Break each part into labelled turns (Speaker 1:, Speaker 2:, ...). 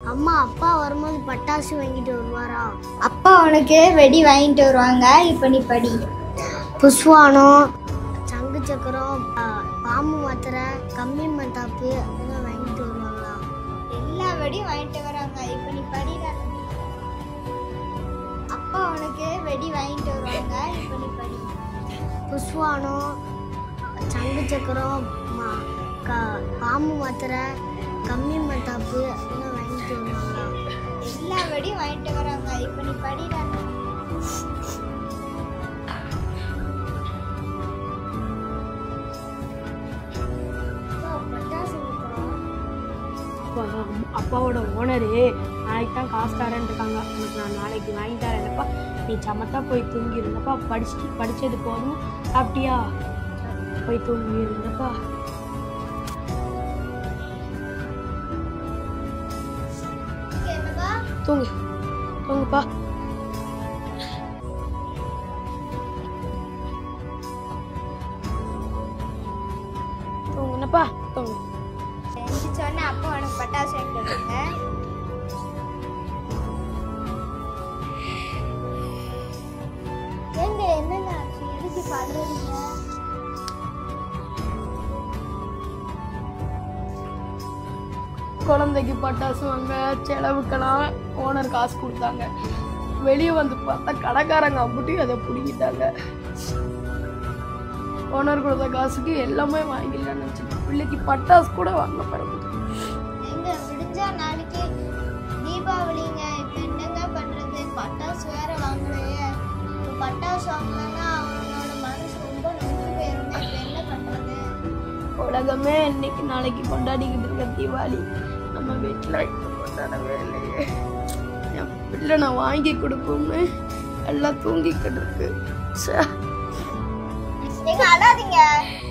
Speaker 1: அம்மா அப்பா வரும்போது பட்டாசு வாங்கிட்டு வருவாரா?
Speaker 2: அப்பா உனக்கு வெடி வாங்கிட்டு வருவாங்க. இப்போ நீ படி.
Speaker 1: புஷ்வானம், சங்கு சக்கரம், பாம்பு மாத்திரை, கம்மி மத்தாப்பு இதெல்லாம் வாங்கிட்டு வருவாங்களா?
Speaker 2: எல்லா வெடியும் வாங்கிட்டு வராங்க. இப்போ நீ படிடா. அப்பா உனக்கு வெடி வாங்கிட்டு வருவாங்க. இப்போ நீ படி.
Speaker 1: புஷ்வானம், சங்கு சக்கரம், பாம்பு மாத்திரை, கம்மி மத்தாப்பு இதெல்லாம் வாங்கிட்டு வருவாங்களா?
Speaker 2: எல்லா வெடியும் வாங்கிட்டு வராங்க. இப்போ நீ படிடா.
Speaker 3: அப்பாவோட ஓனரு நாளைக்கு தான் காசு தரேன்னு இருக்காங்க. உனக்கு நான் நாளைக்கு வாங்கி தரேன்ப்பா. நீ சமத்தா போய் தூங்கி இருந்தப்பா. படிச்சது போதும். சாப்பிட்டியா? போய் தூங்கி இருந்தப்பா. தூங்குப்பா. தூங்குனப்பா தூங்கு.
Speaker 2: சொன்ன அப்பா உனக்கு பட்டாசு வாங்கிட்டு வருவாங்க. ஏங்க என்னங்க ஆச்சு? எதுக்கு பாடுறீங்க?
Speaker 3: குழந்தைக்கு பட்டாசு வாங்க செலவுக்கெல்லாம் ஓனர் காசு கொடுத்தாங்க. வெளியே வந்து பார்த்தா கடைக்காரங்க அம்புட்டி அதை பிடிக்கிட்டாங்க. ஓனர் கொடுத்த காசுக்கு எல்லாமே வாங்கிடலான்னு நினச்சிட்டேன். பிள்ளைக்கு பட்டாசு கூட வாங்க பரவாயில்ல.
Speaker 2: எங்க விடிஞ்சா நாளைக்கு தீபாவளிங்க. இப்போ என்னங்க பண்றது? பட்டாசு வேற வாங்கலையே. இப்போ பட்டாசு வாங்கலன்னா அவனோட மனசு ரொம்ப நொந்து போயிருங்க. இப்போ என்ன பண்றது?
Speaker 3: உலகமே இன்னைக்கு நாளைக்கு கொண்டாடிக்கிட்டு இருக்க தீபாவளி நம்ம வீட்டில் கொண்டாடவே இல்லையே. என் பிள்ளை நான் வாங்கி கொடுப்போம்னு எல்லாம் தூங்கிக்கிட்டு இருக்கு.
Speaker 2: எங்க அழாதீங்க,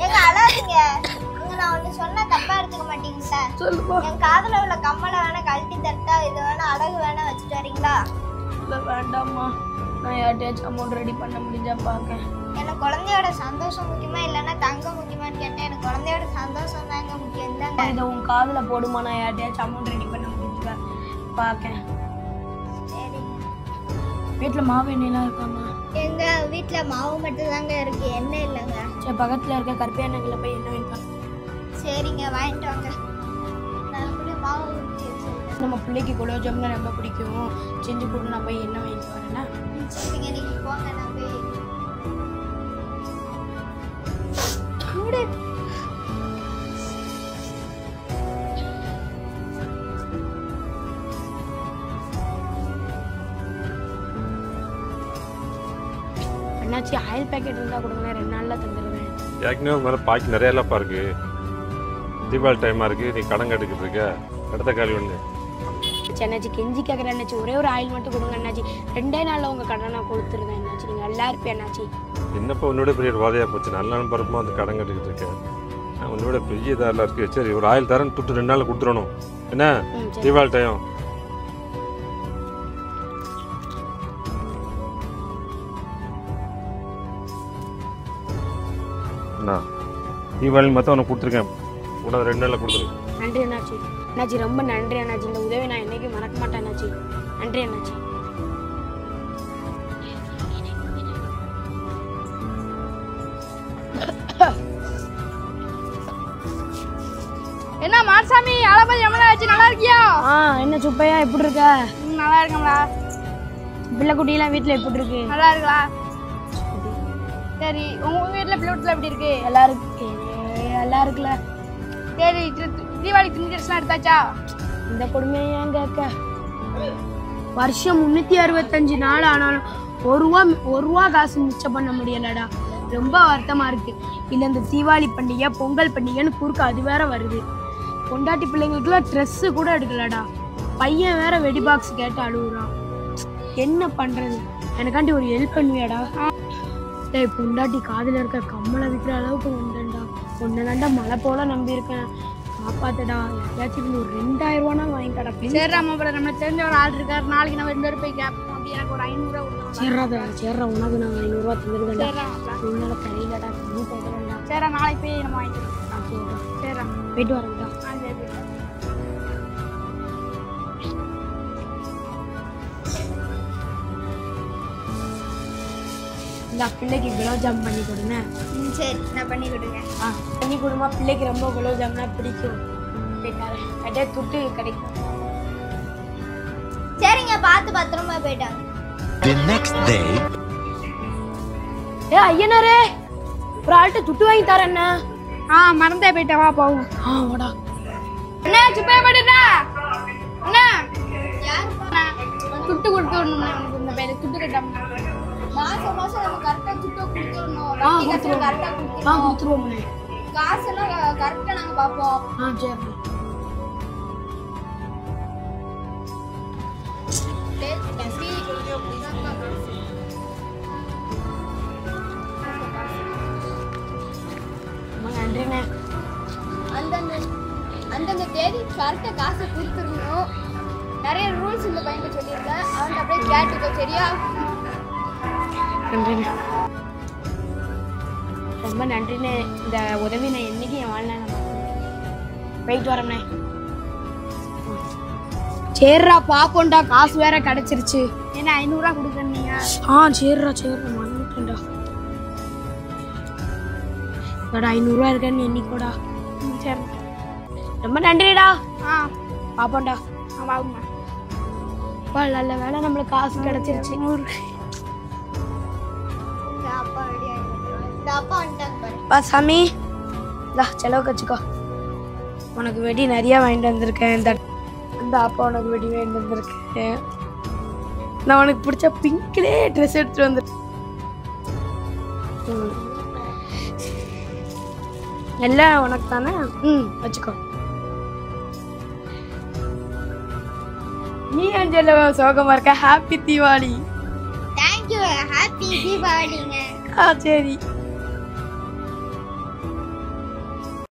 Speaker 2: எங்க அழாதீங்க. அங்க நான் ஒண்ணு சொன்னா தப்பா எடுத்துக்க மாட்டீங்களா?
Speaker 3: சொல்லுப்பா.
Speaker 2: என் காதுல உள்ள கம்மலை வேணா கழட்டி தட்டா, இது வேணா அடகு வேணா வச்சுட்டு வரீங்களா?
Speaker 3: இல்லை வேண்டாம்மா. நான் யார்கிட்டயாச்சும் அமௌண்ட் ரெடி பண்ண முடிஞ்சா பார்க்கேன்.
Speaker 2: எனக்கு குழந்தையோட சந்தோஷம் முக்கியமா இல்லைன்னா தங்கம் முக்கியமான்னு கேட்டேன். எனக்கு குழந்தையோட சந்தோஷம் தாங்க முக்கியம் தாங்க.
Speaker 3: இதை உன் காதில் போடுமா? நான் யார்கிட்டயாச்சும் அமௌண்ட் ரெடி பண்ண முடிஞ்சா பார்க்கேன்.
Speaker 2: சரிங்க.
Speaker 3: வீட்டில் மாவு எண்ணெயெல்லாம் இருக்காமா?
Speaker 2: எங்க வீட்டுல மாவு மட்டும் தாங்க இருக்கு, எண்ணெய் இல்லைங்க.
Speaker 3: சரி, பக்கத்தில் இருக்க கருப்பையானங்களை போய் எண்ணெய் வாங்கிக்கலாம்.
Speaker 2: சரிங்க, வாங்கிட்டு வாங்க. நான் கூட மாவு ஊற்றி வச்சிருக்கேன்.
Speaker 3: நம்ம பிள்ளைக்கு குலோப் ஜாமுன் ரொம்ப பிடிக்கும். செஞ்சு கொடு. நான் போய் எண்ணெய் வாங்கிட்டு வரேன்னா.
Speaker 2: சரிங்க, நீங்க போங்க. நான் போய்
Speaker 3: என்னாச்சு? ஆயில் பேக்கெட் இருந்தால் கொடுங்க, 2 நாளில் தந்துடுவேன்.
Speaker 4: ஏற்கனவே மேலே பாக்கி நிறைய இல்லப்பா இருக்கு. தீபாவளி டைமாக இருக்குது. நீ கடன் கட்டுக்கிட்டு இருக்க. இடத்த காலி ஒன்று
Speaker 3: என்னாச்சு? கெஞ்சி கேட்குறேன் என்னாச்சு? ஒரே ஒரு ஆயில் மட்டும் கொடுங்க என்னாச்சு. 2 நாளில் உங்கள் கடனை கொடுத்துருந்தேன் என்னாச்சு. நீங்கள் நல்லா இருப்பேன் என்னாச்சு.
Speaker 4: என்னப்பா உன்னோட பெரிய ஒரு வாதையாக போச்சு. நல்ல பரப்பமாக வந்து கடன் கட்டிக்கிட்டு இருக்கேன். நான் உன்னோட பெரிய இதாக இருக்குது. சரி, ஒரு ஆயில் தரேன். 2 நாளில் கொடுத்துடணும். என்ன தீபாவளி டைம்? அண்ணா தீபாவளி மொத்தம் உனக்கு கொடுத்துருக்கேன். கூட 2 நாளில் கொடுத்துரு.
Speaker 3: நன்றி என்னாச்சு. என்னாச்சு ரொம்ப நன்றி என்னாச்சு. இந்த உதவி நான் என்னைக்கும் மறக்க மாட்டேன் என்னாச்சு. நன்றி என்னாச்சு.
Speaker 5: என்ன மாரசாமி, அழபாதி எவ்வளோ ஆச்சு? நல்லா இருக்கியா?
Speaker 3: என்ன சுப்பையா எப்படி இருக்க?
Speaker 5: நல்லா இருக்கங்களா?
Speaker 3: பிள்ளை குட்டியெல்லாம் வீட்டில் எப்படி இருக்கு?
Speaker 5: நல்லா இருக்கலாம். சரி, உங்க வீட்டில் பிள்ளை எப்படி இருக்கு?
Speaker 3: நல்லா இருக்குல்ல?
Speaker 5: சரி, தீபாவளி துணி ட்ரெஸ்லாம் எடுத்தாச்சா?
Speaker 3: இந்த கொடுமையை ஏன் கேட்க? வருஷம் 365 நாள் ஆனாலும் ஒரு ரூபா காசு மிச்சம் பண்ண முடியலடா. ரொம்ப வருத்தமா இருக்கு. இல்லை இந்த தீபாவளி பண்டிகை பொங்கல் பண்டிகைன்னு குறுக்க அது வேற வருது. பொண்டாட்டி பிள்ளைங்களுக்குலாம் ட்ரெஸ்ஸு கூட எடுக்கலடா. பையன் வேற வெடி பாக்ஸ் கேட்டு அழுகுறான். என்ன பண்றது? எனக்காண்டி ஒரு ஹெல்ப் பண்ணுவியாடா? டேய், பொண்டாட்டி காதில் இருக்க கம்மலை விற்கிற அளவுக்கு வந்தேன்டா. ஒன்று தாண்டா மழை போல நம்பியிருக்கேன். காப்பாத்தடா. ஏதாச்சும் ஒரு 2000 ரூபானா வாங்கிக்கடா.
Speaker 5: சரி ராமா, நம்ம தெரிஞ்ச ஒரு ஆள் இருக்காரு. நாளைக்கு நம்ம 2 பேரும் போய் கேட்போம். அப்படி எனக்கு ஒரு 500 ரூபா கொடுக்கணும்.
Speaker 3: சேர்றா உனக்கு நான் 500 ரூபா தந்துருவேன்டா.
Speaker 5: சரி,
Speaker 3: உன்னால தெரியலடா. கம்மி போகிறேன்டா.
Speaker 5: சரி, நாளைக்கு போய் நம்ம வாங்கிக்கலாம்.
Speaker 3: சரி போயிட்டு வரேன்டா.
Speaker 5: சரி.
Speaker 3: இந்த பிள்ளைக்கு குலோப் ஜாம் பண்ணி கொடுங்க.
Speaker 2: சரி நான் பண்ணி கொடுங்க.
Speaker 3: பண்ணி கொடுமா, பிள்ளைக்கு ரொம்ப குலோப் ஜாம்னா பிடிக்கும். கட்டே துட்டு கிடைக்கும்.
Speaker 2: சரிங்க, பார்த்து பத்திரமா போயிட்டாங்க.
Speaker 6: The next day.
Speaker 3: ஐயனாரே, ஒரு ஆள்கிட்ட துட்டு வாங்கி தரேன்.
Speaker 5: மறந்தே போயிட்டேன், வா போவோம்.
Speaker 3: வாடா.
Speaker 5: என்ன சுப்பையா போயிட்டா என்ன துட்டு கொடுத்து விடணும்னா உனக்கு இந்த பேரு துட்டு கட்டாம
Speaker 2: மாசம் மாசம் நம்ம கரெக்டா துட்டு கொடுத்துடணும்.
Speaker 3: கொடுத்துருவோம். கொடுத்துருவோம்.
Speaker 2: காசெல்லாம் கரெக்டா நாங்க பாப்போம்.
Speaker 3: சரி. நன்றிண்ணே.
Speaker 2: அந்தந்த தேதி கரெக்டா காசை கொடுத்துடணும். நிறைய ரூல்ஸ் இந்த பையன் சொல்லியிருக்கேன், அவன் அப்படியே கேட்டுக்கோ. சரியா?
Speaker 3: நன்றிண்ணே, ரொம்ப நன்றிண்ணே. இந்த உதவி நான் என்னைக்கு என் வாழ்நாள் போயிட்டு வரேண்ணே. சரிடா, பாப்போண்டா. காசு வேற கிடைச்சிருச்சு.
Speaker 5: என்ன 500 ரூபா கொடுக்குறீங்க?
Speaker 3: சரிடா மறந்துட்டேன்டா. 500 ரூபா இருக்கேன்னு எண்ணிக்கோடா.
Speaker 5: சரி,
Speaker 3: ரொம்ப நன்றிடா. பாப்போண்டா.
Speaker 5: வாங்க.
Speaker 3: நல்ல வேலை நம்மளுக்கு காசு கிடைச்சிருச்சு. சாமி, செலவுக்கு வச்சுக்கோ. உனக்கு வெடி நிறைய வாங்கிட்டு வந்திருக்கேன். இந்த அப்பா உனக்கு வெடி வாங்கிட்டு வந்திருக்கேன். நான் உனக்கு பிடிச்ச பிங்க்லே ட்ரெஸ் எடுத்துட்டு வந்திருக்கேன். எல்லாம் உனக்கு தானே. வச்சுக்கோ. நீ அஞ்சல சோகமா இருக்க. ஹாப்பி தீபாவளி.
Speaker 2: தேங்க்யூ. ஹாப்பி தீபாவளிங்க.
Speaker 3: சரி.